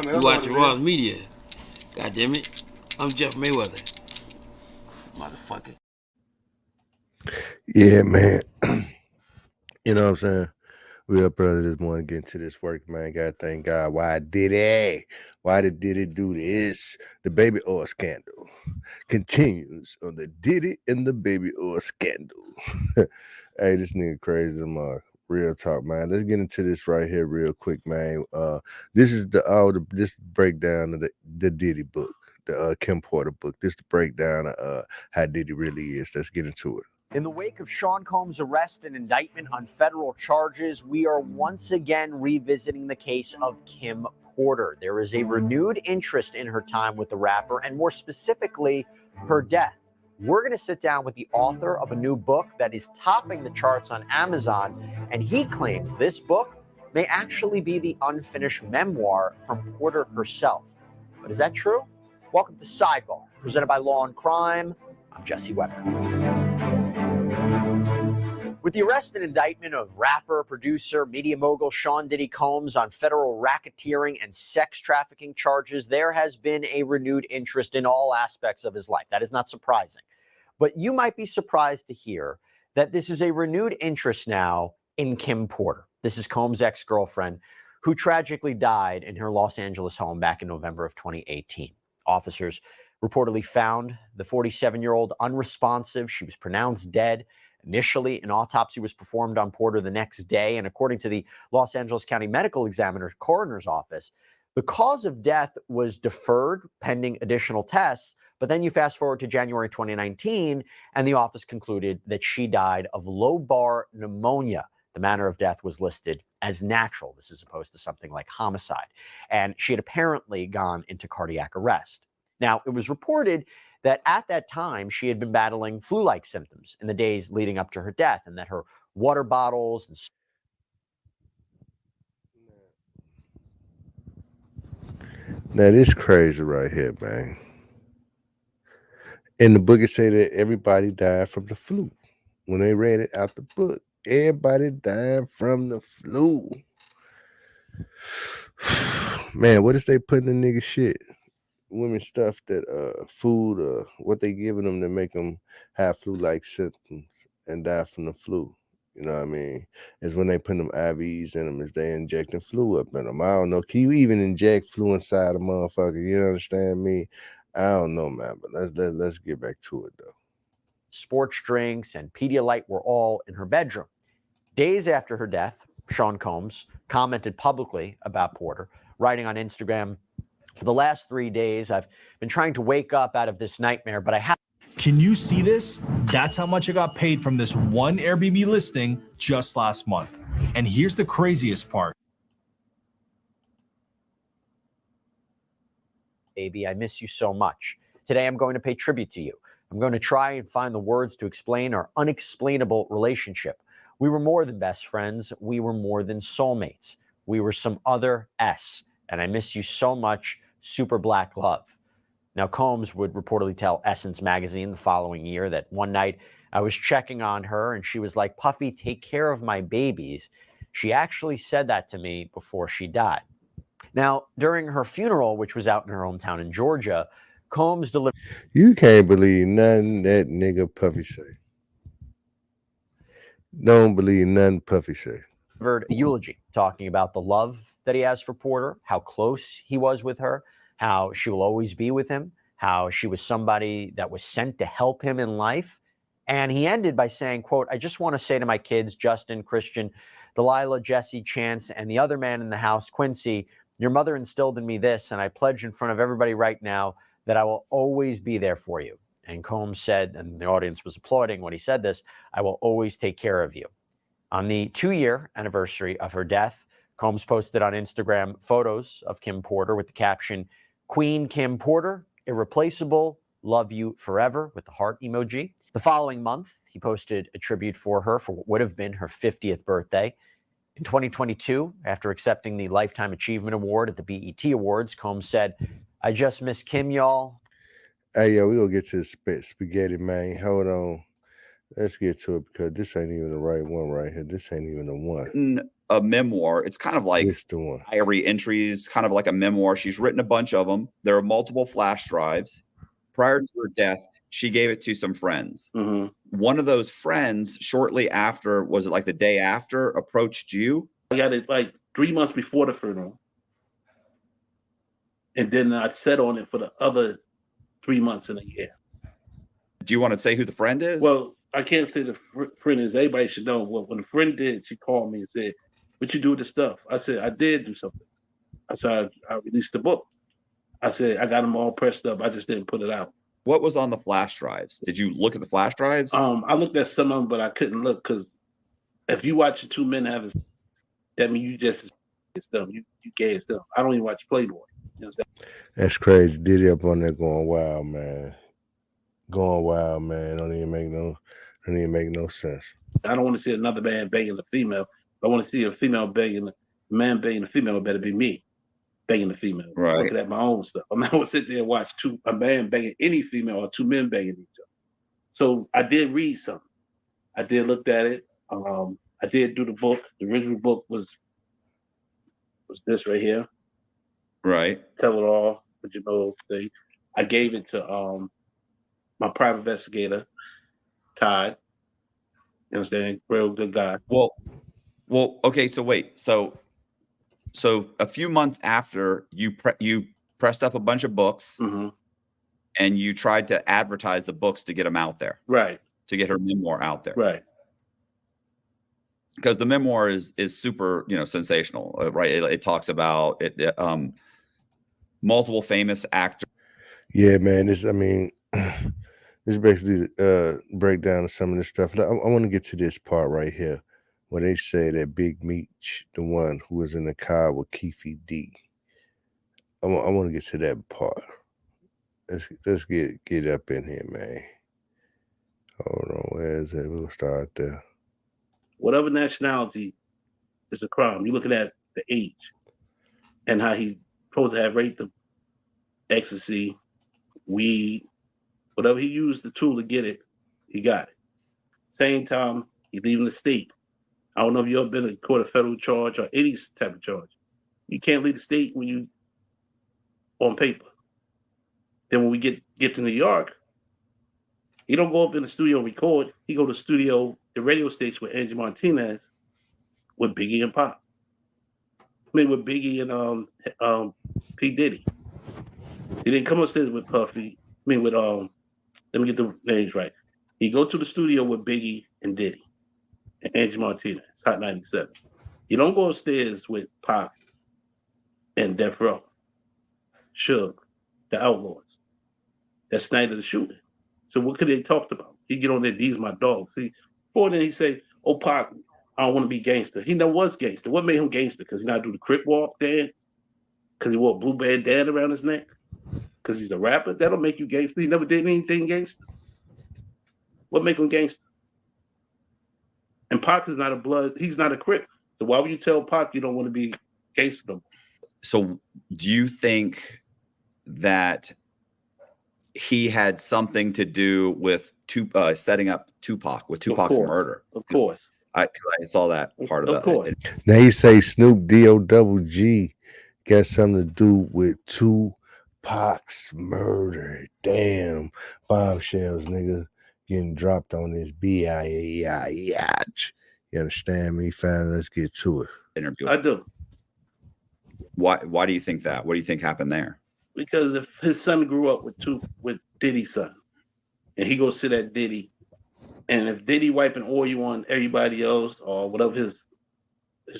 You watching Raw's Media. God damn it. I'm Jeff Mayweather. Motherfucker. Yeah, man. You know what I'm saying? We up early this morning getting to this work, man. God thank God. Why did it? Why did it do this? The baby oil scandal continues on the Diddy and the baby oil scandal. Hey, this nigga crazy, man. Real talk, man. Let's get into this right here real quick, man. This is this breakdown of the Diddy book, the Kim Porter book. This is the breakdown of how Diddy really is. Let's get into it. In the wake of Sean Combs' arrest and indictment on federal charges, we are once again revisiting the case of Kim Porter. There is a renewed interest in her time with the rapper, and more specifically, her death. We're going to sit down with the author of a new book that is topping the charts on Amazon, and he claims this book may actually be the unfinished memoir from Porter herself. But is that true? Welcome to Sidebar, presented by Law and Crime. I'm Jesse Weber. With the arrest and indictment of rapper, producer, media mogul Sean Diddy Combs on federal racketeering and sex trafficking charges, there has been a renewed interest in all aspects of his life. That is not surprising. But you might be surprised to hear that this is a renewed interest now in Kim Porter. This is Combs' ex-girlfriend, who tragically died in her Los Angeles home back in November of 2018. Officers reportedly found the 47-year-old unresponsive. She was pronounced dead. Initially, an autopsy was performed on Porter the next day, and according to the Los Angeles County Medical Examiner's coroner's office, the cause of death was deferred pending additional tests. But then you fast forward to January 2019, and the office concluded that she died of lobar pneumonia. The manner of death was listed as natural. This is opposed to something like homicide. And she had apparently gone into cardiac arrest. Now, it was reported that at that time, she had been battling flu-like symptoms in the days leading up to her death, and that her water bottles and Now, this crazy right here, man. In the book, it said that everybody died from the flu. When they read it out the book, everybody died from the flu. Man, what is they putting in nigga shit? Women stuff that food what they giving them to make them have flu-like symptoms and die from the flu. You know what I mean? Is when they put them IVs in them, is they injecting flu up in them. I don't know. Can you even inject flu inside a motherfucker? You understand me? I don't know, man. But let's get back to it though. sports drinks and Pedialyte were all in her bedroom. Days after her death, Sean Combs commented publicly about Porter, writing on Instagram, "For the last 3 days, I've been trying to wake up out of this nightmare, but I have." Can you see this? That's how much I got paid from this one Airbnb listing just last month. And here's the craziest part. Baby, I miss you so much. Today, I'm going to pay tribute to you. I'm going to try and find the words to explain our unexplainable relationship. We were more than best friends. We were more than soulmates. We were some other S. And I miss you so much. Super Black Love. Now, Combs would reportedly tell Essence magazine the following year that one night I was checking on her and she was like, "Puffy, take care of my babies." She actually said that to me before she died. Now, during her funeral, which was out in her hometown in Georgia, Combs delivered. You can't believe nothing that nigga Puffy say. Don't believe nothing Puffy say. A eulogy talking about the love that he has for Porter, how close he was with her, how she will always be with him, how she was somebody that was sent to help him in life. And he ended by saying, quote, "I just want to say to my kids, Justin, Christian, Delilah, Jesse, Chance, and the other man in the house, Quincy, your mother instilled in me this, and I pledge in front of everybody right now that I will always be there for you." And Combs said, and the audience was applauding when he said this, "I will always take care of you." On the 2-year anniversary of her death, Combs posted on Instagram photos of Kim Porter with the caption, "Queen Kim Porter, irreplaceable, love you forever," with the heart emoji. The following month, he posted a tribute for her for what would have been her 50th birthday. In 2022, after accepting the Lifetime Achievement Award at the BET Awards, Combs said, "I just miss Kim, y'all." Hey, yo, we gonna get to the spaghetti, man. Hold on. Let's get to it because this ain't even the right one right here. This ain't even the one. a memoir. It's kind of like It's the one. diary entries, kind of like a memoir. She's written a bunch of them. There are multiple flash drives. Prior to her death, she gave it to some friends. One of those friends, shortly after, was it like the day after, approached you? I got it like 3 months before the funeral. And then I sat on it for the other 3 months in a year. Do you want to say who the friend is? Well, I can't say the friend is. Everybody should know. Well, when the friend did, she called me and said, "What you do with the stuff?" I said, "I did do something." I said, "I released the book." I said, "I got them all pressed up. I just didn't put it out." What was on the flash drives? Did you look at the flash drives? I looked at some of them, but I couldn't look because if you watch the two men having, that means you just stuff. You gay stuff. I don't even watch Playboy. You know what I'm saying? That's crazy. Diddy up on there going wild, man. Going wild, man. Don't even make no sense. I don't want to see another man banging a female. I want to see a female banging a man banging a female. It better be me banging a female. Right. Looking at my own stuff. I'm not going to sit there and watch a man banging any female or two men banging each other. So I did read something. I did look at it. I did do the book. The original book was this right here. Right. Tell it all. But you know, I gave it to my private investigator, Todd. You understand? Real good guy. Well, okay. So wait. So a few months after you pressed up a bunch of books, and you tried to advertise the books to get them out there, right? To get her memoir out there, right? Because the memoir is super, sensational, right? It talks about it. Multiple famous actors. Yeah, man. This is basically breakdown of some of this stuff. I want to get to this part right here where they say that Big Meech, the one who was in the car with Keefy D. I want to get to that part. Let's get up in here, man. Hold on, where is it? We'll start there. Whatever nationality is a crime. You're looking at the age and how he's supposed to have raped them, ecstasy, weed, whatever he used the tool to get it, he got it. Same time, he's leaving the state. I don't know if you've ever been in court of federal charge or any type of charge. You can't leave the state when you on paper. Then when we get to New York, he don't go up in the studio and record. He go to the studio, the radio station with Angie Martinez, with Biggie and Pop. With Biggie and P. Diddy. He didn't come upstairs with Puffy. Let me get the names right. He go to the studio with Biggie and Diddy and Angie Martinez, Hot 97. You don't go upstairs with Pop and Death Row, Suge, the Outlaws. That's night of the shooting. So what could they talk about? He get on there, these my dogs. See, before then he say, "Oh, Pop, I don't want to be gangster." He never was gangster. What made him gangster? Because he not do the Crip walk dance? Because he wore a blue bandana around his neck? Because he's a rapper? That don't make you gangster. He never did anything gangster. What make him gangster? And Pac is not a blood. He's not a Crip. So why would you tell Pac you don't want to be gangster? So do you think that he had something to do with setting up Tupac, with Tupac's murder? Of course. I saw that part of that. Of course. Now you say Snoop D-O-double-G got something to do with Tupac's murder. Damn. Bombshells, nigga, getting dropped on this B-I-A-I-H. You understand me, fam? Let's get to it. Interview. I do. Why do you think that? What do you think happened there? Because if his son grew up with Diddy's son, and he goes sit at Diddy, and if Diddy wiping oil on everybody else or whatever his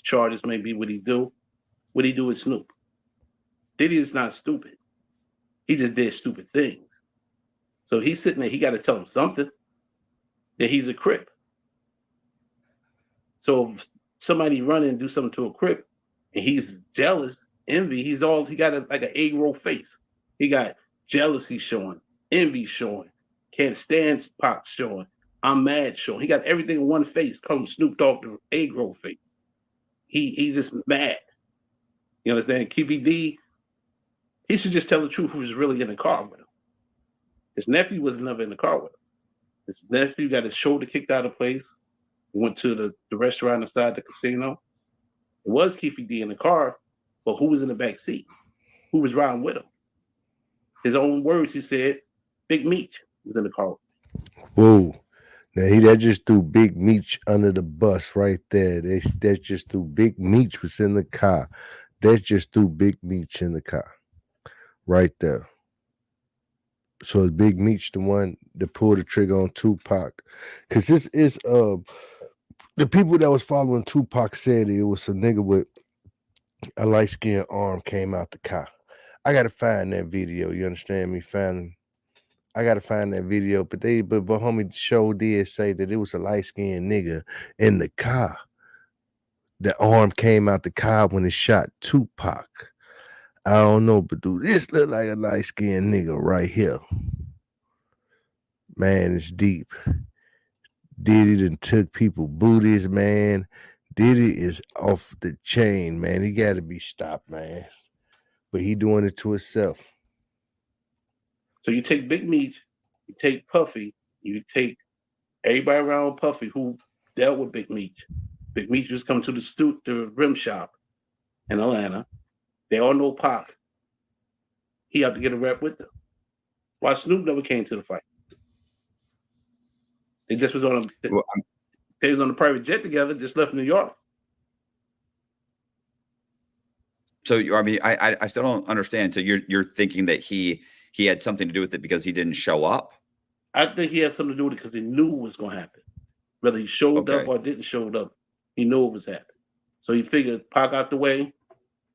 charges may be, what he do with Snoop? Diddy is not stupid. He just did stupid things. So he's sitting there, he got to tell him something, that he's a Crip. So if somebody run and do something to a Crip, and he's jealous, envy, he got like an egg roll face. He got jealousy showing, envy showing, can't stand Pac showing, I'm mad showing. He got everything in one face. Call him Snoop Dogg, the egg roll face. He's just mad. You understand? KVD, he should just tell the truth who was really in the car with him. His nephew was never in the car with him. His nephew got his shoulder kicked out of place. Went to the restaurant inside the casino. It was Keefe D in the car, but who was in the back seat? Who was riding with him? His own words, he said, Big Meech was in the car. Whoa. Now that just threw Big Meech under the bus right there. That's just threw Big Meech was in the car. That's just threw Big Meech in the car. Right there. So is Big Meech the one that pulled the trigger on Tupac? Because this is the people that was following Tupac said it was a nigga with a light-skinned arm came out the car. I gotta find that video. You understand me? I gotta find that video. But homie show did say that it was a light-skinned nigga in the car. The arm came out the car when it shot Tupac. I don't know, but dude, this look like a light-skinned nigga right here. Man, it's deep. Diddy done took people booties, man. Diddy is off the chain, man. He got to be stopped, man. But he doing it to himself. So you take Big Meech, you take Puffy, you take everybody around Puffy who dealt with Big Meech. Big Meech just come to the rim shop in Atlanta. They all know Pac. He had to get a rep with them. Why Snoop never came to the fight? They just was on a they was on a private jet together, just left New York. So I mean, I still don't understand. So you're thinking that he had something to do with it because he didn't show up? I think he had something to do with it because he knew what was going to happen. Whether he showed up or didn't show up, he knew what was happening. So he figured Pac out the way.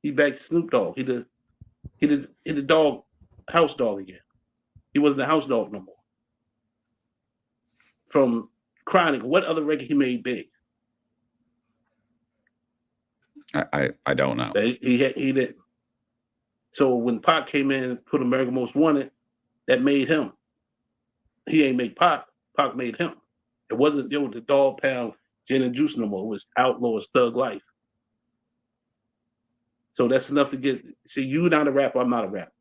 He back Snoop Dogg. He the dog, house dog again. He wasn't a house dog no more. From Chronic, what other record he made big? I don't know. He didn't. So when Pac came in and put America Most Wanted, that made him. He ain't make Pac. Pac made him. It wasn't the Dog Pound Gin and Juice no more. It was Outlaw's Thug Life. So that's enough to get. See, you not a rapper. I'm not a rapper.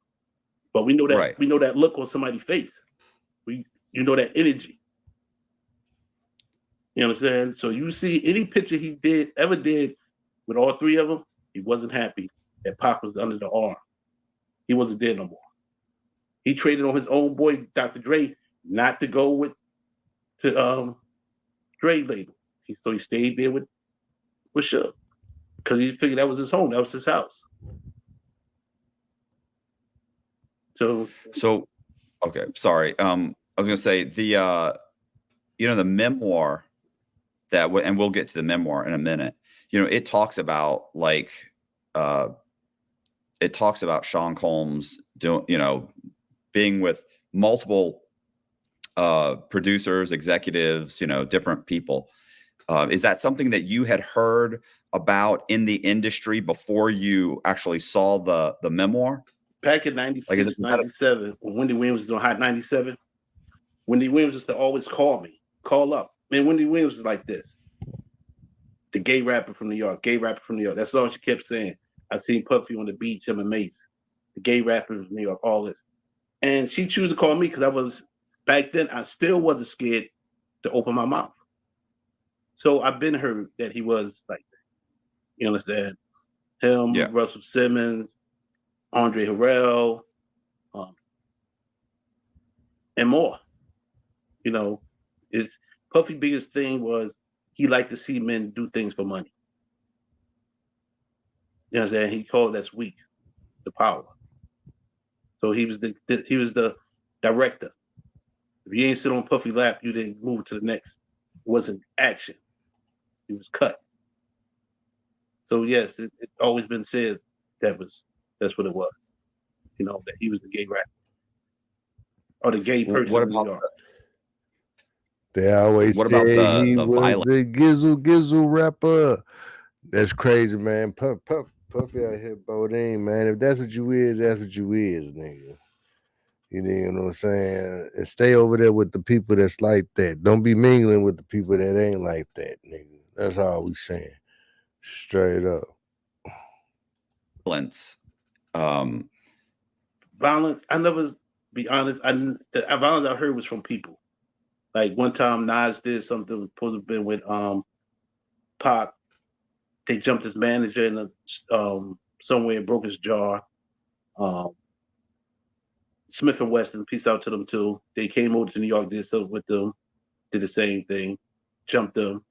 But we know that we know that look on somebody's face. You know that energy. You understand? So you see any picture he ever did with all three of them, he wasn't happy that Pac was under the arm. He wasn't there no more. He traded on his own boy, Dr. Dre, not to go to Dre label. So he stayed there with Suge. Because he figured that was his home, that was his house. So okay, sorry. I was gonna say the the memoir that and we'll get to the memoir in a minute. It talks about Sean Combs being with multiple producers, executives, different people. Is that something that you had heard about in the industry before you actually saw the memoir? Back in 96, 97, when Wendy Williams was doing Hot 97, Wendy Williams used to always call up. Man, Wendy Williams is like this. The gay rapper from New York. That's all she kept saying. I seen Puffy on the beach, him and Mace. The gay rapper from New York, all this. And she chose to call me because back then, I still wasn't scared to open my mouth. So I've been heard that he was like that. You understand? Him, Russell Simmons, Andre Harrell, and more. Puffy's biggest thing was he liked to see men do things for money. You know what I'm saying? He called that's weak, the power. So he was the director. If you ain't sit on Puffy lap, you didn't move to the next. It wasn't action. He was cut. So yes, it's always been said that's what it was. That he was the gay rapper. Or the gay person in New York. They always say he was the gizzle rapper. That's crazy, man. Puffy out here, Bodine, man. If that's what you is, that's what you is, nigga. You know what I'm saying? And stay over there with the people that's like that. Don't be mingling with the people that ain't like that, nigga. That's all we saying. Straight up. Violence. Violence. I never, be honest, the violence I heard was from people. Like one time Nas did something supposed to have been with Pac, they jumped his manager in somewhere and broke his jaw. Smith and Wesson, peace out to them too. They came over to New York, did something with them, did the same thing, jumped them,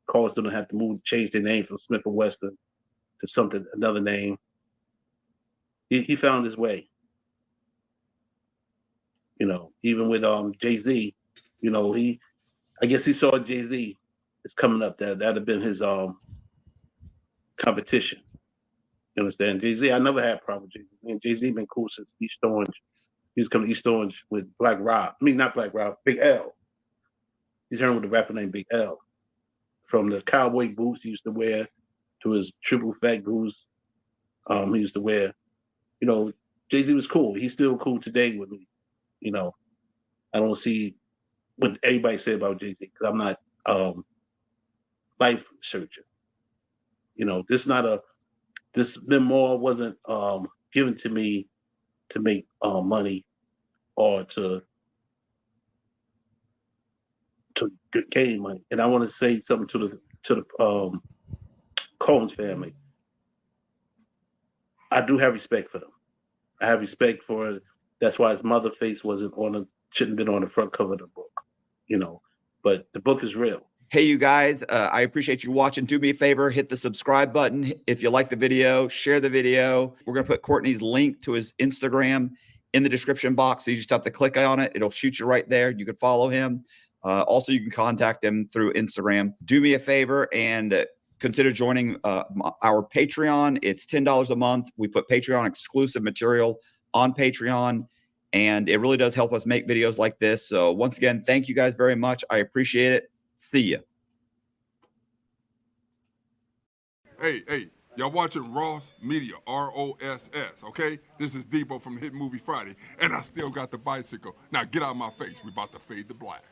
caused them to have to change their name from Smith and Wesson to another name. He found his way. You know, even with Jay-Z, you know, I guess he saw Jay-Z is coming up. That'd have been his competition. You understand? Jay-Z, I never had a problem with Jay-Z. Man, Jay-Z been cool since East Orange. He was coming to East Orange with Black Rob. I mean, not Black Rob, Big L. He's heard with a rapper named Big L. From the cowboy boots he used to wear to his triple fat goose he used to wear. You know, Jay-Z was cool. He's still cool today with me. You know, I don't see what everybody say about Jay-Z because I'm not life searcher. You know, this memoir wasn't given to me to make money or to gain money. And I want to say something to the Combs family. I do have respect for them. I have respect for it. That's why his mother face shouldn't have been on the front cover of the book, you know. But the book is real. Hey, you guys, I appreciate you watching. Do me a favor, hit the subscribe button. If you like the video, share the video. We're going to put Courtney's link to his Instagram in the description box. So you just have to click on it. It'll shoot you right there. You can follow him. Also, you can contact him through Instagram. Do me a favor and consider joining our Patreon. It's $10 a month. We put Patreon exclusive material on Patreon, and it really does help us make videos like this. So once again, thank you guys very much. I appreciate it. See ya. Hey, y'all watching Ross Media, ROSS, okay? This is Debo from Hit Movie Friday, and I still got the bicycle. Now get out of my face. We about to fade to black.